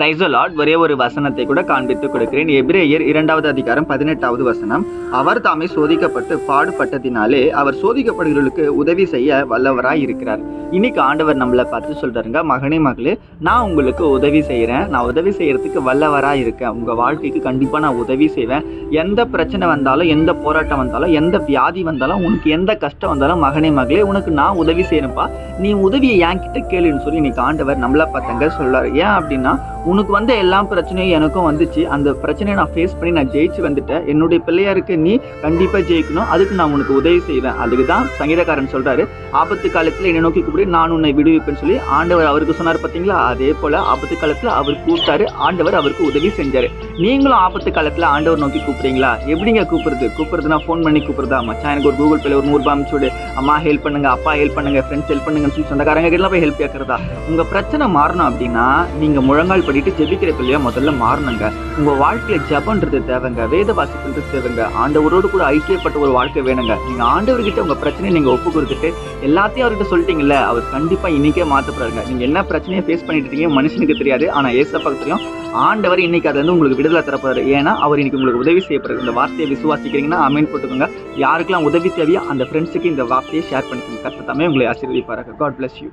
Praise the Lord. ஒரே ஒரு வசனத்தை கூட காண்பித்து கொடுக்கிறேன். எபிரேயர் 2வது அதிகாரம் 18வது வசனம். அவர் தாமே சோதிக்கப்பட்டு பாடுபட்டதினாலே அவர் சோதிக்கப்படுகிறவர்களுக்கு உதவி செய்ய வல்லவராய் இருக்கிறார். இன்னைக்கு ஆண்டவர் நம்மளை பார்த்து சொல்றாருங்க, மகனே மகளே, நான் உங்களுக்கு உதவி செய்யறேன், நான் உதவி செய்யறதுக்கு வல்லவராய் இருக்கேன். உங்க வாழ்க்கைக்கு கண்டிப்பா நான் உதவி செய்வேன். எந்த பிரச்சனை வந்தாலும், எந்த போராட்டம் வந்தாலும், எந்த வியாதி வந்தாலும், உனக்கு எந்த கஷ்டம் வந்தாலும், மகனே மகளே, உனக்கு நான் உதவி செய்யறேன்ப்பா, நீ உதவியை என்கிட்ட கேளுன்னு சொல்லி இன்னைக்கு ஆண்டவர் நம்மளை பார்த்தங்க சொல்றாரு. ஏன் அப்படின்னா, உனக்கு வந்த எல்லா பிரச்சனையும் எனக்கும் வந்துச்சு. அந்த பிரச்சனையை நான் ஃபேஸ் பண்ணி நான் ஜெயிச்சு வந்துட்டேன். என்னுடைய பிள்ளையாருக்கு நீ கண்டிப்பா ஜெயிக்கணும், அதுக்கு நான் உனக்கு உதவி செய்வேன். அதுக்கு தான் சங்கீதக்காரன் சொல்றாரு, ஆபத்து காலத்துல என்னை நோக்கி கூப்பிடு, நான் உன்னை விடுவிப்பேன்னு சொல்லி ஆண்டவர் அவருக்கு சொன்னார். பார்த்தீங்களா? அதே போல ஆபத்து காலத்துல அவர் கூப்பிட்டாரு, ஆண்டவர் அவருக்கு உதவி செஞ்சாரு. நீங்களும் ஆபத்து காலத்துல ஆண்டவர் நோக்கி கூப்பிடுறீங்களா? எப்படிங்க கூப்பிடுறதுனா ஃபோன் பண்ணி கூப்பிடுறதா? மச்சான் எனக்கு ஒரு கூகுள் பேல ஒரு 100 ரூபாய் அனுப்பிச்சு விடு, அம்மா ஹெல்ப் பண்ணுங்க, அப்பா ஹெல்ப் பண்ணுங்க, ஃப்ரெண்ட்ஸ் ஹெல்ப் பண்ணுங்கன்னு சொல்லி சொந்தக்காரங்க கிட்ட போய் ஹெல்ப் கேட்கறதா? உங்க பிரச்சனை மாறணும் அப்படின்னா நீங்க முழங்கால் படிட்டு ஜெபிக்கிற பிள்ளையா முதல்ல மாறணுங்க. உங்க வாழ்க்கையில ஜெபன்றது தேவைங்க, வேத வாசிப்புன்றது தேவைங்க, ஆண்டவரோடு கூட ஐக்கியப்பட்ட ஒரு வாழ்க்கை வேணுங்க. நீங்க ஆண்டவர்கிட்ட உங்க பிரச்சனையை நீங்க ஒப்பு கொடுத்துட்டு எல்லாத்தையும் அவர்கிட்ட சொல்லிட்டீங்கல்ல, அவர் கண்டிப்பா இன்னைக்கே மாத்தப்படுறாங்க. நீங்க என்ன பிரச்சனையை ஃபேஸ் பண்ணிட்டு இருக்கீங்க மனுஷனுக்கு தெரியாது, ஆனா ஏசப்பாக்கு தெரியும். ஆண்டவர் இன்னைக்கு அதை வந்து உங்களுக்கு விடுதலை தரப்படுறாரு. ஏன்னா அவர் இன்னைக்கு உங்களுக்கு உதவி செய்யப்படுறாரு. இந்த வார்த்தையை விசுவாசிக்கிறீங்கன்னா அமீன் போட்டுக்கோங்க. யாருக்கெல்லாம் உதவி தேவையோ அந்த ஃப்ரெண்ட்ஸுக்கு இந்த வார்த்தையை ஷேர் பண்ணிக்கோங்க. கர்த்தர் தாமே உங்களை ஆசீர்வதிப்பாராக. God bless you.